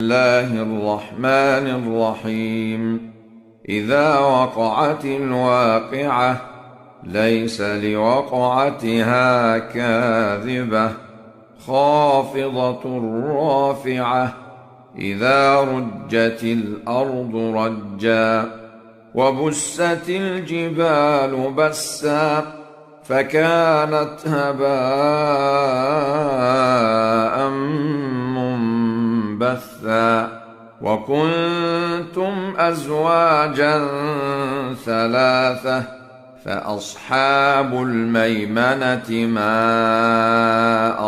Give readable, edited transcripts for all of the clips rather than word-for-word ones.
الله الرحمن الرحيم. إذا وقعت الواقعة ليس لوقعتها كاذبة خافضة رافعة إذا رجت الأرض رجا وبست الجبال بسا فكانت هباء منبثا وكنتم أزواجا ثلاثة فأصحاب الميمنة ما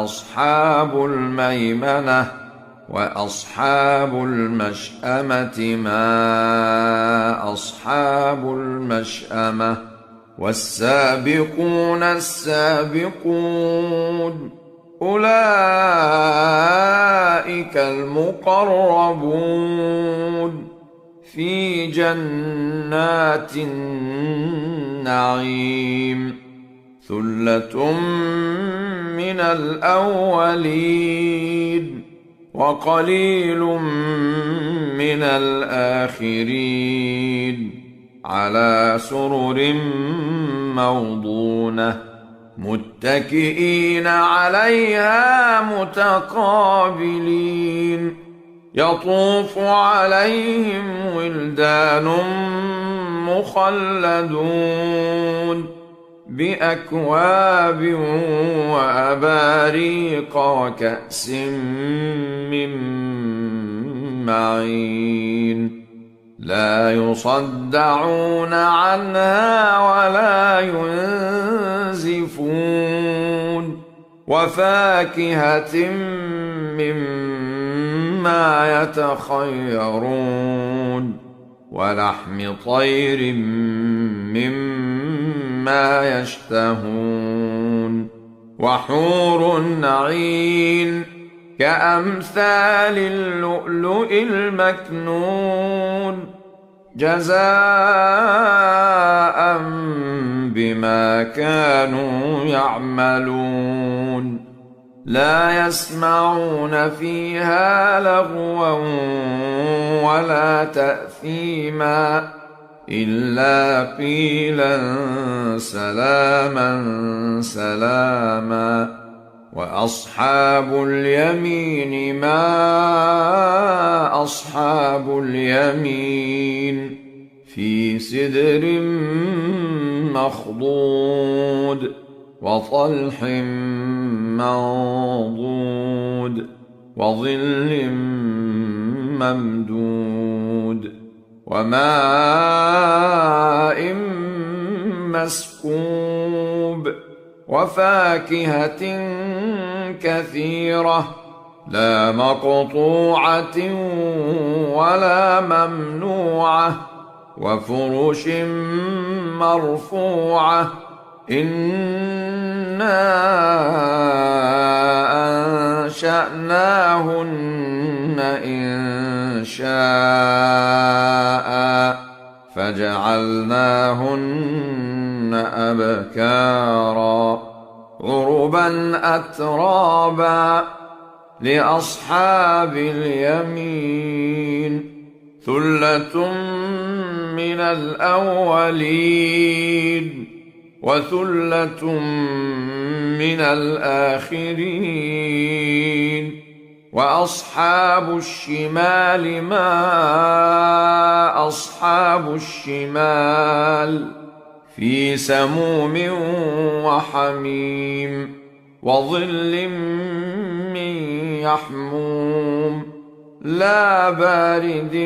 أصحاب الميمنة وأصحاب المشأمة ما أصحاب المشأمة والسابقون السابقون أولئك المقربون في جنات النعيم ثلة من الأولين وقليل من الآخرين على سرر موضونة متكئين عليها متقابلين يطوف عليهم ولدان مخلدون بأكواب وأباريق وكأس من معين لا يصدعون عنها ولا ينزفون وفاكهة مما يتخيرون ولحم طير مما يشتهون وحور عين كأمثال اللؤلؤ المكنون جزاء بما كانوا يعملون لا يسمعون فيها لغوا ولا تأثيما إلا قيلا سلاما سلاما وأصحاب اليمين ما أصحاب اليمين في سدر مخضود وطلح منضود وظل ممدود وماء مسكوب وفاكهة كثيرة لا مقطوعة ولا ممنوعة وفرش مرفوعة إنا أنشأناهن إنشاء فجعلناهن أبكارا عربا أترابا لأصحاب اليمين ثلة من الأولين وثلة من الآخرين وأصحاب الشمال ما أصحاب الشمال في سموم وحميم وظل من يحموم لا بارد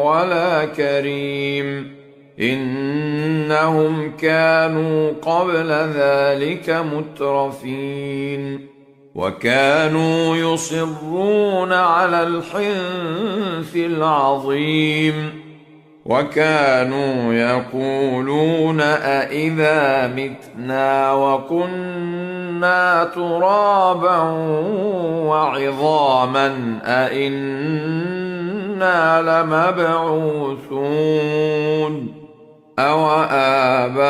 ولا كريم إنهم كانوا قبل ذلك مترفين وكانوا يصرون على الحنث العظيم وكانوا يقولون أإذا متنا وكنا ترابا وعظاما أإنا لمبعوثون أو آباؤنا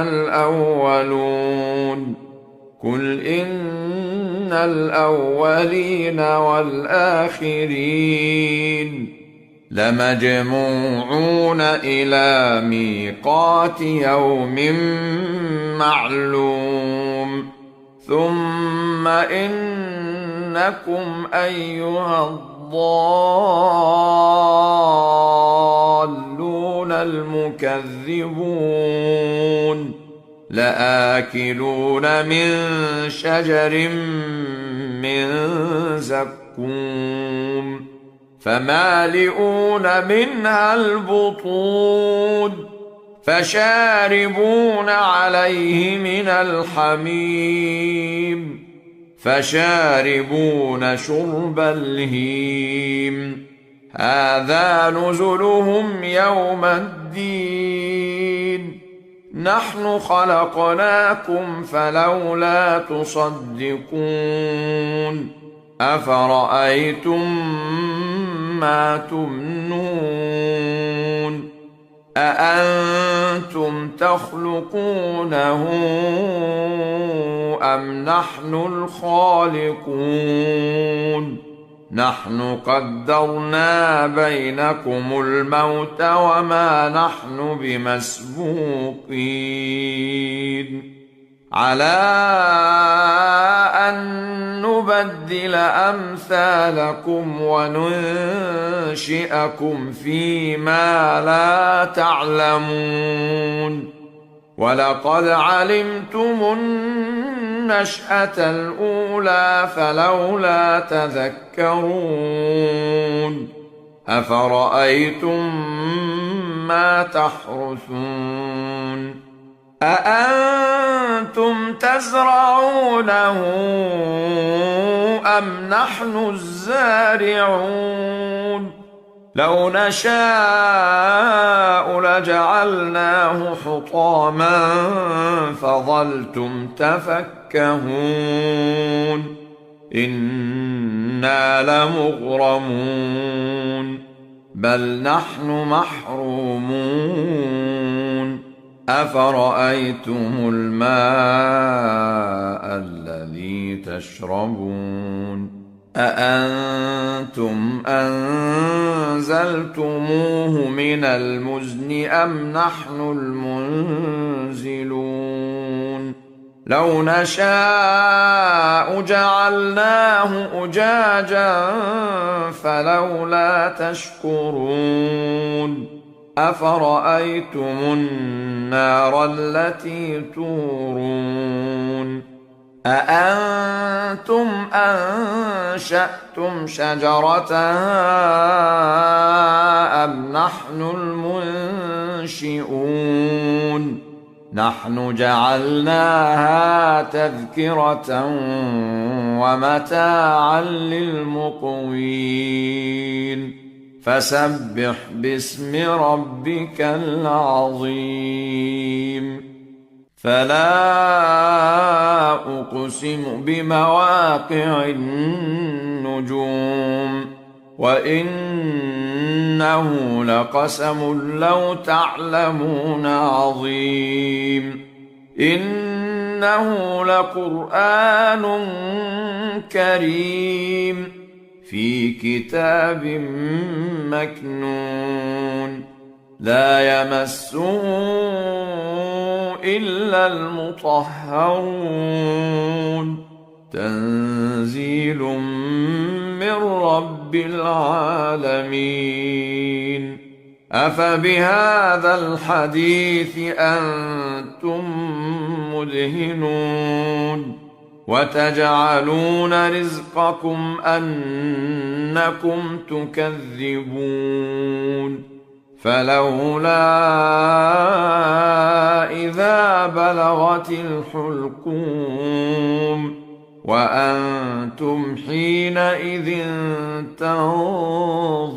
الأولون قل إن الأولين والآخرين لمجموعون إلى ميقات يوم معلوم ثم إنكم أيها الضالون المكذبون لآكلون من شجر من زقوم فمالئون منها البطون فشاربون عليه من الحميم فشاربون شرب الهيم هذا نزلهم يوم الدين نحن خلقناكم فلولا تصدقون أفرأيتم ما تمنون أأنتم تخلقونه أم نحن الخالقون نحن قدرنا بينكم الموت وما نحن بمسبوقين على أن نبدل أمثالكم وننشئكم فيما لا تعلمون ولقد علمتم النشأة الأولى فلولا تذكرون أفرأيتم ما تحرثون أأنتم تزرعونه أم نحن الزارعون لو نشاء لجعلناه حطاما فظلتم تفكهون إنا لمغرمون بل نحن محرومون أفرأيتم الماء الذي تشربون أأنتم أنزلتموه من المزن أم نحن المنزلون لو نشاء جعلناه أجاجا فلولا تشكرون أفرأيتم النار التي تورون أأنتم أنشأتم شجرتها أم نحن المنشئون نحن جعلناها تذكرة ومتاعا للمقوين فسبح باسم ربك العظيم فلا أقسم بمواقع النجوم وإنه لقسم لو تعلمون عظيم إنه لقرآن كريم في كتاب مكنون لا يمسه إلا المطهرون تنزيل من رب العالمين أفبهذا الحديث أنتم مدهنون وتجعلون رزقكم أنكم تكذبون فلولا إذا بلغت الحلقوم وأنتم حينئذ تنظرون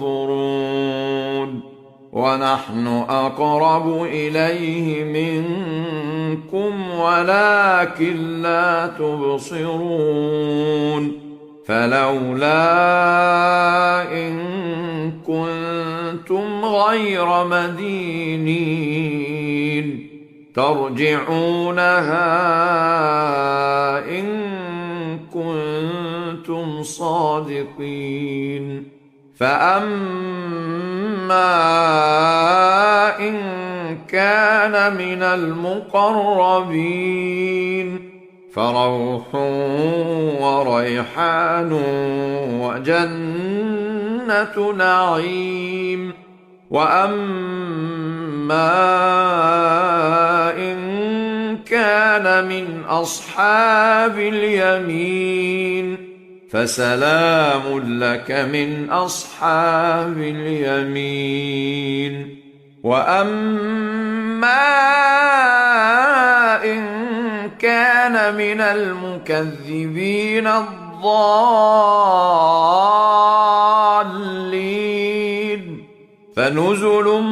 ونحن أقرب إليه منكم ولكن لا تبصرون فلولا إن كنتم غير مدينين ترجعونها إن كنتم صادقين. فأما إن كان من المقربين فروح وريحان وجنة نعيم. وأما إن كان من أصحاب اليمين فسلام لك من أصحاب اليمين. وأما إن كان من المكذبين الضالين فنزل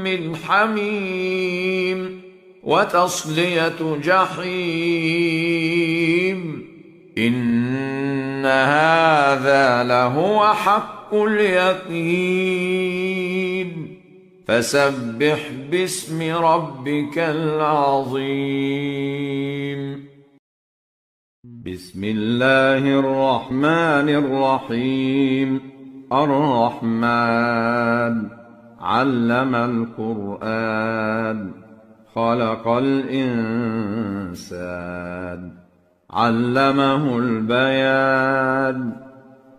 من حميم وتصلية جحيم. إن هذا لهو حق اليقين. فسبح باسم ربك العظيم. بسم الله الرحمن الرحيم. الرحمن علم القرآن خلق الإنسان علمه البيان.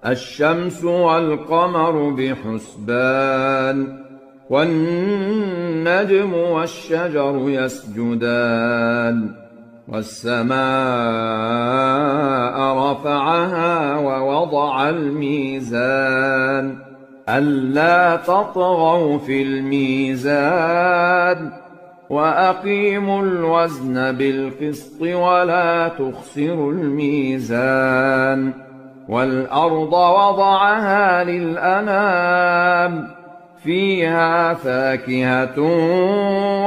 الشمس والقمر بحسبان والنجم والشجر يسجدان. والسماء رفعها ووضع الميزان ألا تطغوا في الميزان وأقيموا الوزن بالقسط ولا تخسروا الميزان. والأرض وضعها للأنام فيها فاكهة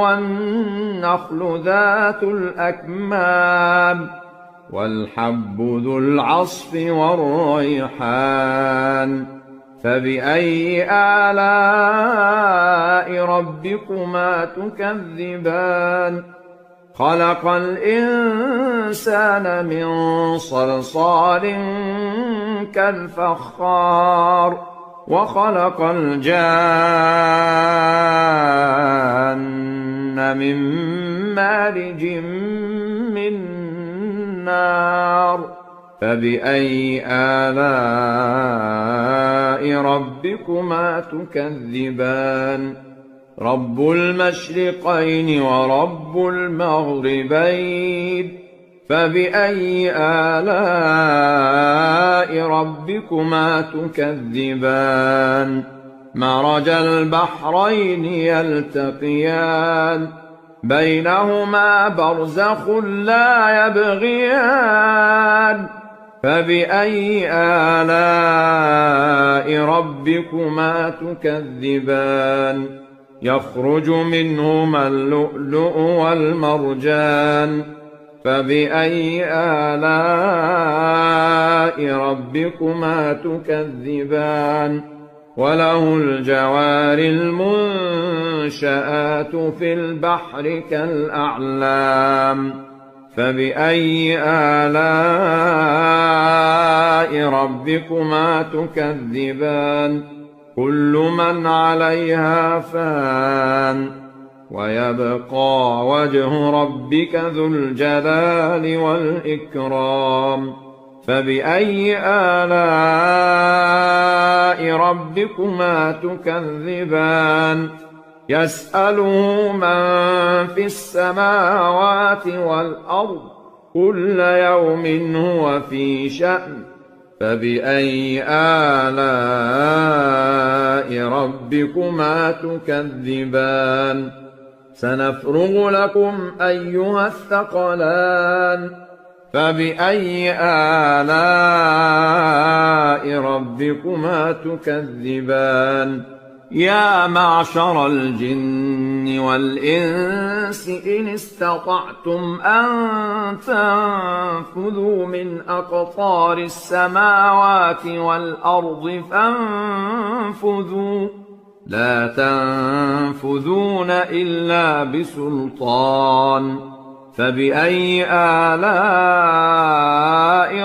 والنخل ذات الأكمام والحب ذو العصف والريحان. فبأي آلاء ربكما تكذبان؟ خلق الإنسان من صلصال كالفخار وخلق الجان من مارج من نار. فبأي آلاء ربكما تكذبان؟ رب المشرقين ورب المغربين. فبأي آلاء ربكما تكذبان؟ مرج البحرين يلتقيان بينهما برزخ لا يبغيان. فبأي آلاء ربكما تكذبان؟ يخرج منهما اللؤلؤ والمرجان. فبأي آلاء ربكما تكذبان؟ وله الجوار المنشآت في البحر كالأعلام. فبأي آلاء ربكما تكذبان؟ كل من عليها فان ويبقى وجه ربك ذو الجلال والإكرام. فبأي آلاء ربكما تكذبان؟ يسأله من في السماوات والأرض كل يوم هو في شأن. فبأي آلاء ربكما تكذبان؟ سنفرغ لكم أيها الثقلان. فبأي آلاء ربكما تكذبان؟ يا معشر الجن والإنس إن استطعتم أن تنفذوا من أقطار السماوات والأرض فانفذوا لا تنفذون إلا بسلطان. فبأي آلاء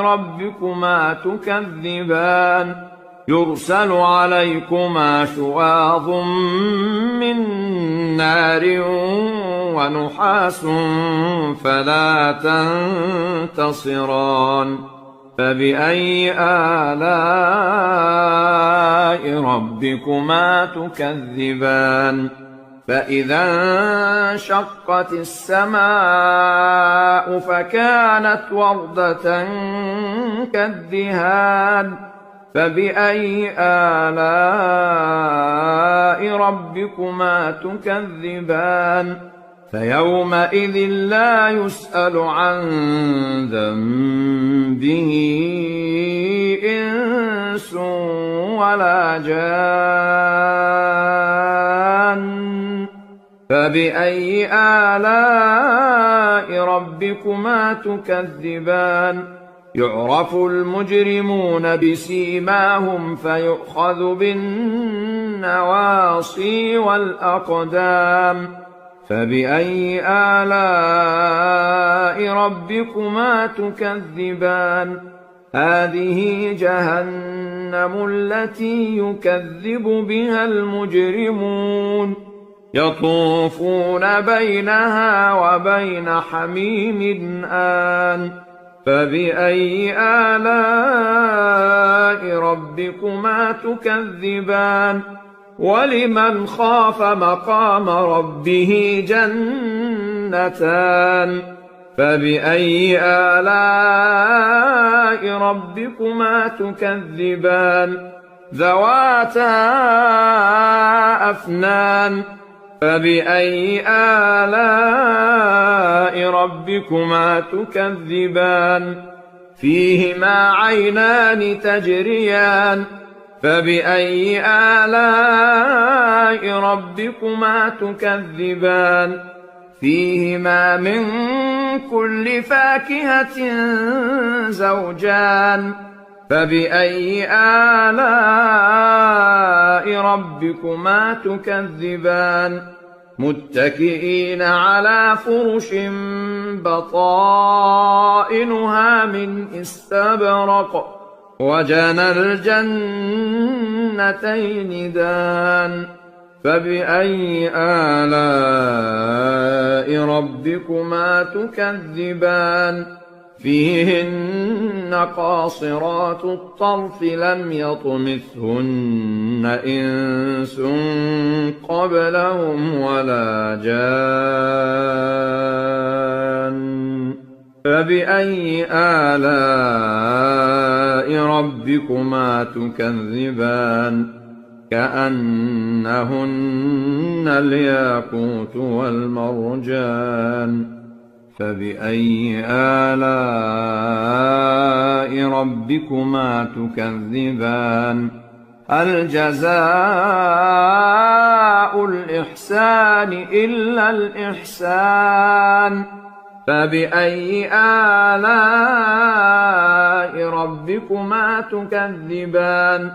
ربكما تكذبان يرسل عليكما شواظ من نار ونحاس فلا تنتصران فبأي آلاء ربكما تكذبان فإذا انشقت السماء فكانت وردة كالدهان فبأي آلاء ربكما تكذبان فيومئذ لا يسأل عن ذنبه إنس ولا جان فبأي آلاء ربكما تكذبان يعرف المجرمون بسيماهم فيؤخذ بالنواصي والأقدام فبأي آلاء ربكما تكذبان هذه جهنم التي يكذب بها المجرمون يطوفون بينها وبين حميم آن فبأي آلاء ربكما تكذبان ولمن خاف مقام ربه جنتان فبأي آلاء ربكما تكذبان ذواتا أفنان فبأي آلاء ربكما تكذبان فيهما عينان تجريان فبأي آلاء ربكما تكذبان فيهما من كل فاكهة زوجان فبأي آلاء ربكما تكذبان متكئين على فرش بطائنها من استبرق وجنى الجنتين دان فبأي آلاء ربكما تكذبان فيهن قاصرات الطرف لم يطمثهن إنس قبلهم ولا جان فبأي آلاء ربكما تكذبان كأنهن الياقوت والمرجان فبأي آلاء ربكما تكذبان هل جزاء الإحسان إلا الإحسان فبأي آلاء ربكما تكذبان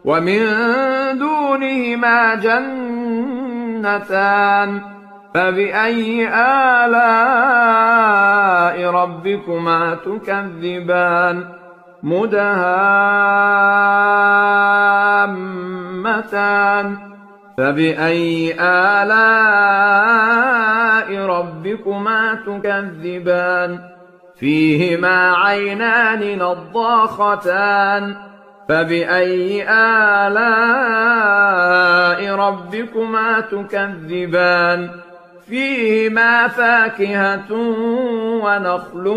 ومن دونهما جنتان فبأي آلاء ربكما تكذبان مدهامتان فبأي آلاء ربكما تكذبان فيهما عينان نضاختان فبأي آلاء ربكما تكذبان فيهما فاكهة ونخل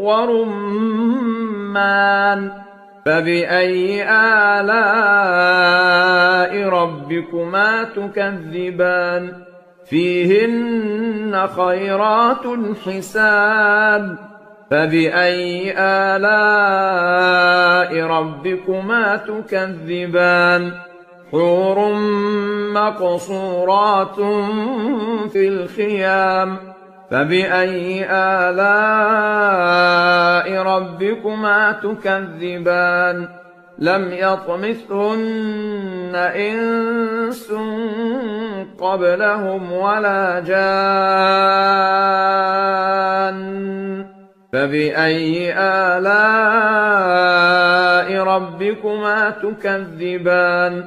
ورمان فبأي آلاء ربكما تكذبان فيهن خيرات حسان فبأي آلاء ربكما تكذبان حور مقصورات في الخيام فبأي آلاء ربكما تكذبان لم يطمثهن إنس قبلهم ولا جان فبأي آلاء ربكما تكذبان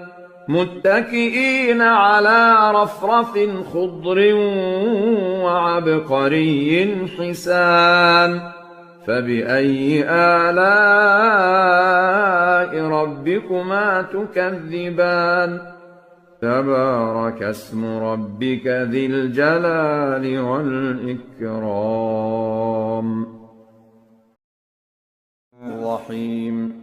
متكئين على رفرف خضر وعبقري حسان فبأي آلاء ربكما تكذبان تبارك اسم ربك ذي الجلال والإكرام الرحيم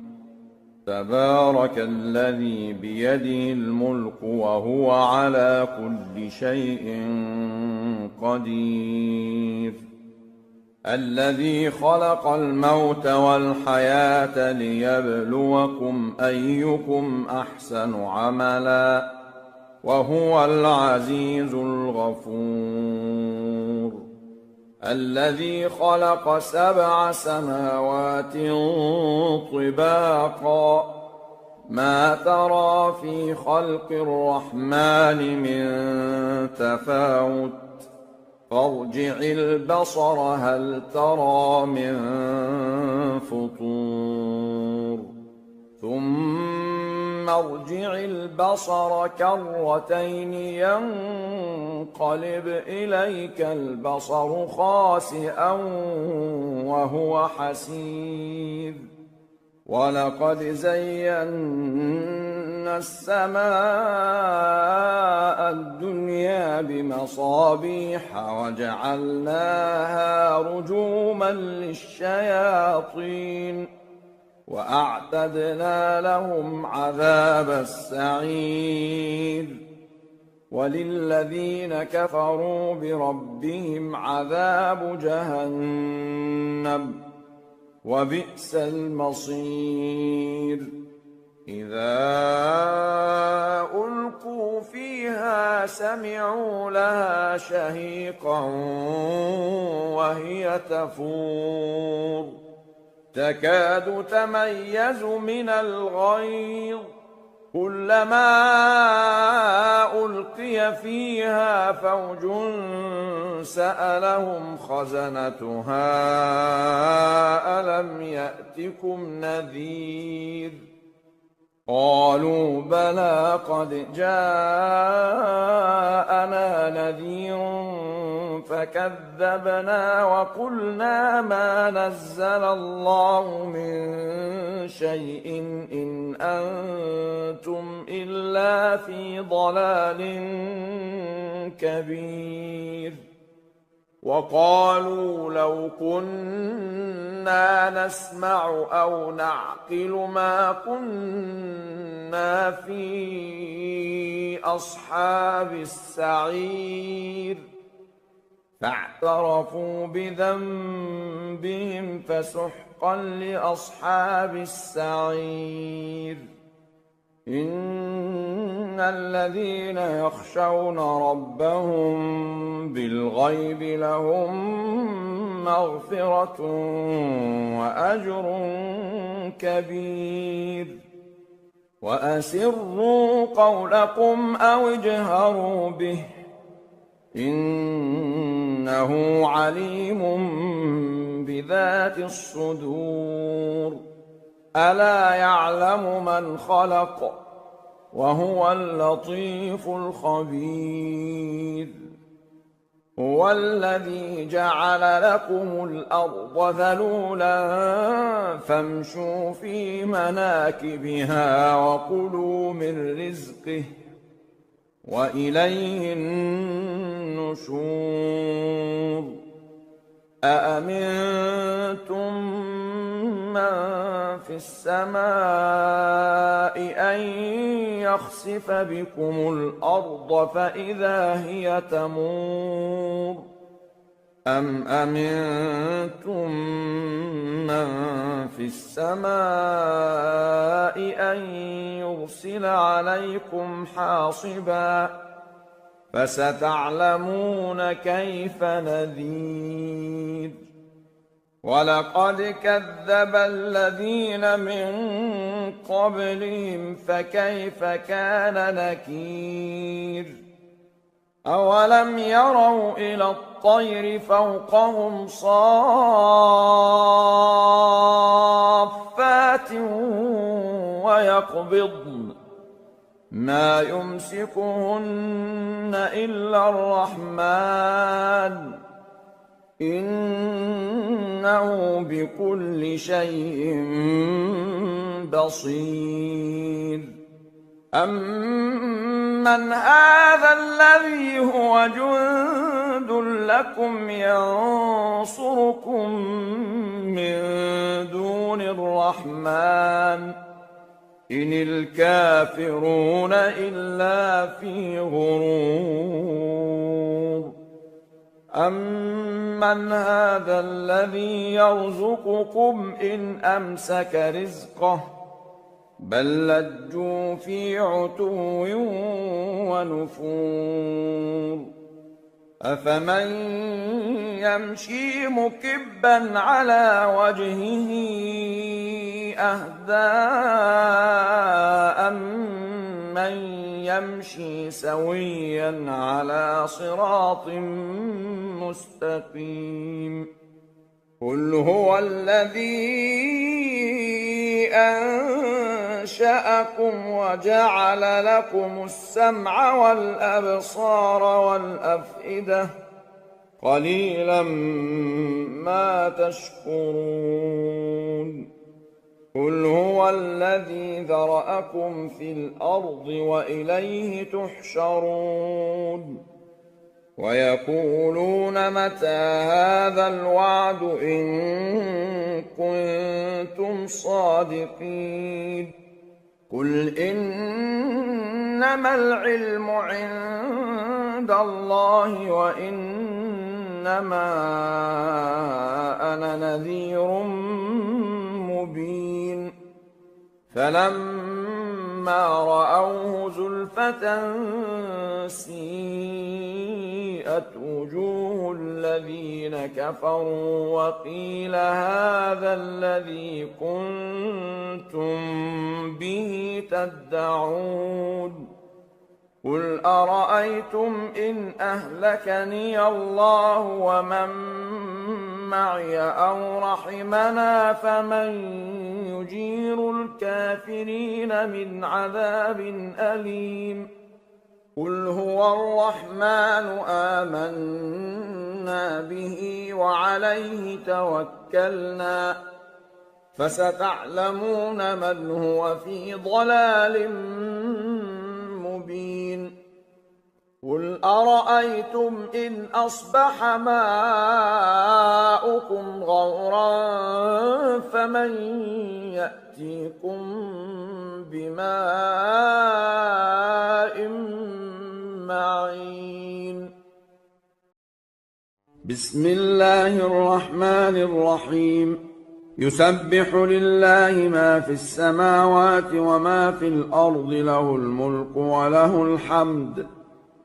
تبارك الذي بيده الملك وهو على كل شيء قدير الذي خلق الموت والحياة ليبلوكم أيكم أحسن عملا وهو العزيز الغفور الذي خلق 7 سماوات طباقا ما ترى في خلق الرحمن من تفاوت فارجع البصر هل ترى من فطور ثم ارجع البصر كرتين ينقلب إليك البصر خاسئا وهو حسير ولقد زينا السماء الدنيا بمصابيح وجعلناها رجوما للشياطين وأعتدنا لهم عذاب السعير وللذين كفروا بربهم عذاب جهنم وبئس المصير إذا ألقوا فيها سمعوا لها شهيقا وهي تفور تكاد تميز من الغيظ كلما ألقي فيها فوج سألهم خزنتها ألم يأتكم نذير قالوا بلى قد جاءنا نذير فكذبنا وقلنا ما نزل الله من شيء إن أنتم إلا في ضلال كبير وقالوا لو كنا نسمع أو نعقل ما كنا في أصحاب السعير فاعترفوا بذنبهم فسحقا لأصحاب السعير إن الذين يخشون ربهم بالغيب لهم مغفرة وأجر كبير وأسروا قولكم أو اجهروا به إنه عليم بذات الصدور ألا يعلم من خلق وهو اللطيف الخبير هو الذي جعل لكم الأرض ذلولا فامشوا في مناكبها وكلوا من رزقه وإليه النشور أأمنتم من في السماء أن يخسف بكم الأرض فإذا هي تمور أم أمنتم من في السماء أن يرسل عليكم حاصبا فستعلمون كيف نذير ولقد كذب الذين من قبلهم فكيف كان نكير أولم يروا إلى الطير فوقهم صافات ويقبضن ما يمسكهن إلا الرحمن إنه بكل شيء بصير أمن هذا الذي هو جند لكم ينصركم من دون الرحمن إن الكافرون إلا في غرور أمن هذا الذي يرزقكم إن أمسك رزقه بل لجوا في عتو ونفور أفمن يمشي مكبا على وجهه أهدى أمن يمشي سويا على صراط مستقيم قل هو الذي أنشأكم وجعل لكم السمع والأبصار والأفئدة قليلا ما تشكرون قل هو الذي ذرأكم في الأرض وإليه تحشرون ويقولون متى هذا الوعد إن كنتم صادقين قل إنما العلم عند الله وإنما أنا نذير مبين فلما رأوه زلفة سيئت وجوه الذين كفروا وقيل هذا الذي كنتم به تدعون قل أرأيتم إن أهلكني الله ومن معي أو رحمنا فمن يجير الكافرين من عذاب أليم قل هو الرحمن آمنا به وعليه توكلنا فستعلمون من هو في ضلال مبين قل أرأيتم إن أصبح ماؤكم غورا فمن يأتيكم بماء معين بسم الله الرحمن الرحيم يسبح لله ما في السماوات وما في الأرض له الملك وله الحمد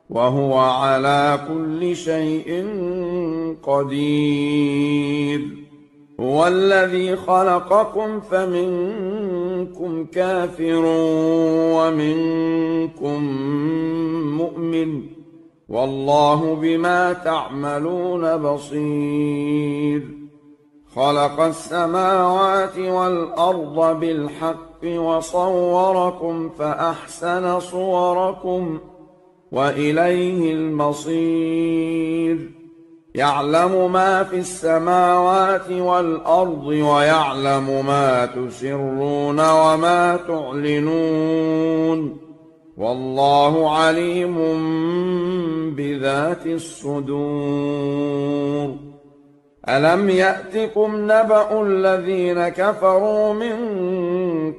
وهو على كل شيء قدير هو الذي خلقكم فمنكم كافر ومنكم مؤمن والله بما تعملون بصير خلق السماوات والأرض بالحق وصوركم فأحسن صوركم وإليه المصير يعلم ما في السماوات والأرض ويعلم ما تسرون وما تعلنون والله عليم بذات الصدور ألم يأتكم نبأ الذين كفروا من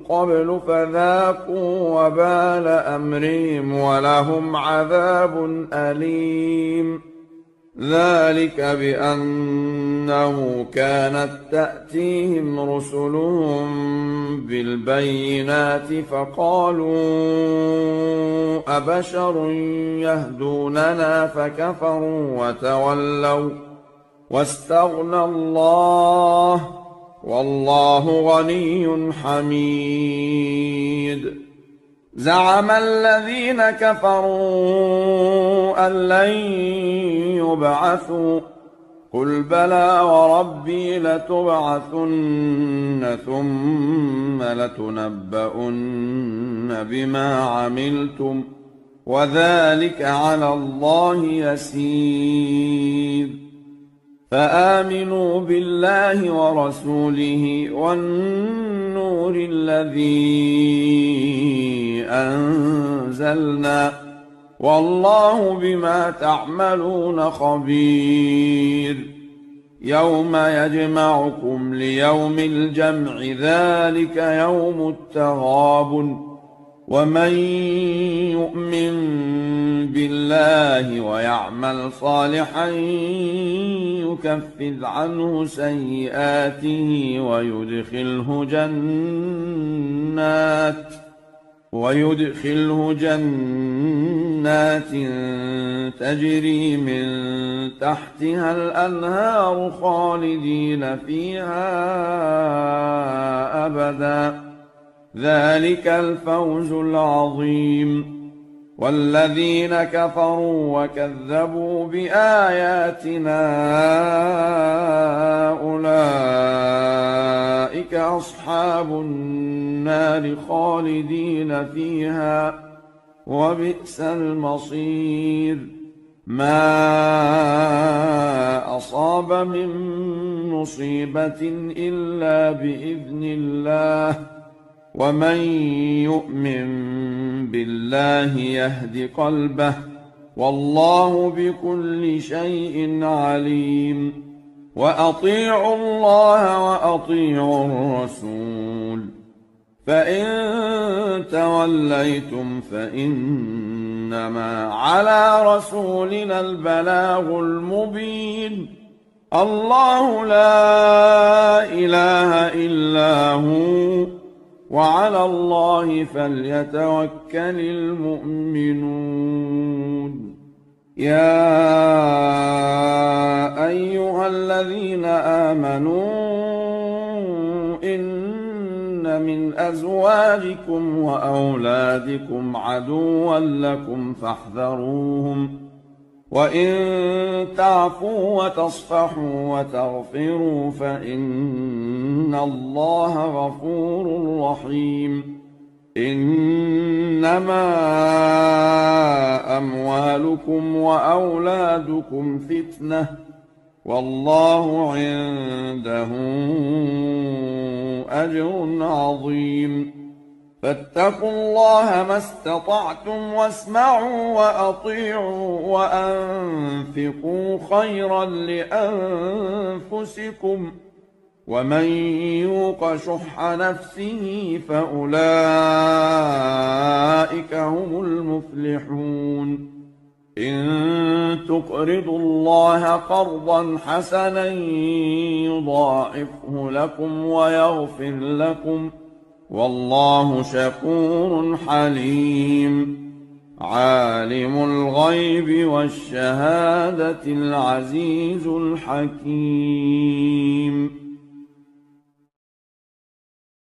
قبل فذاقوا وبال أمرهم ولهم عذاب أليم ذلك بأنه كانت تأتيهم رسلهم بالبينات فقالوا أبشر يهدوننا فكفروا وتولوا واستغنى الله والله غني حميد. زعم الذين كفروا أن لن يبعثوا قل بلى وربي لتبعثن ثم لتنبؤن بما عملتم وذلك على الله يسير. فآمنوا بالله ورسوله والنور الذي أنزلنا والله بما تعملون خبير. يوم يجمعكم ليوم الجمع ذلك يوم التغابن. ومن يؤمن بالله ويعمل صالحا يكفر عنه سيئاته ويدخله جنات تجري من تحتها الأنهار خالدين فيها أبدا ذلك الفوز العظيم. والذين كفروا وكذبوا بآياتنا أولئك أصحاب النار خالدين فيها وبئس المصير. ما أصاب من مصيبة إلا بإذن الله ومن يؤمن بالله يهد قلبه والله بكل شيء عليم. وأطيعوا الله وأطيعوا الرسول فإن توليتم فإنما على رسولنا البلاغ المبين. الله لا إله إلا هو وعلى الله فليتوكل المؤمنون. يا أيها الذين آمنوا إن من أزواجكم وأولادكم عدوا لكم فاحذروهم وإن تعفوا وتصفحوا وتغفروا فإن الله غفور رحيم. إنما أموالكم وأولادكم فتنة والله عنده أجر عظيم. فاتقوا الله ما استطعتم واسمعوا وأطيعوا وأنفقوا خيرا لأنفسكم ومن يوق شح نفسه فأولئك هم المفلحون. إن تقرضوا الله قرضا حسنا يضاعفه لكم ويغفر لكم والله شكور حليم. عالم الغيب والشهادة العزيز الحكيم.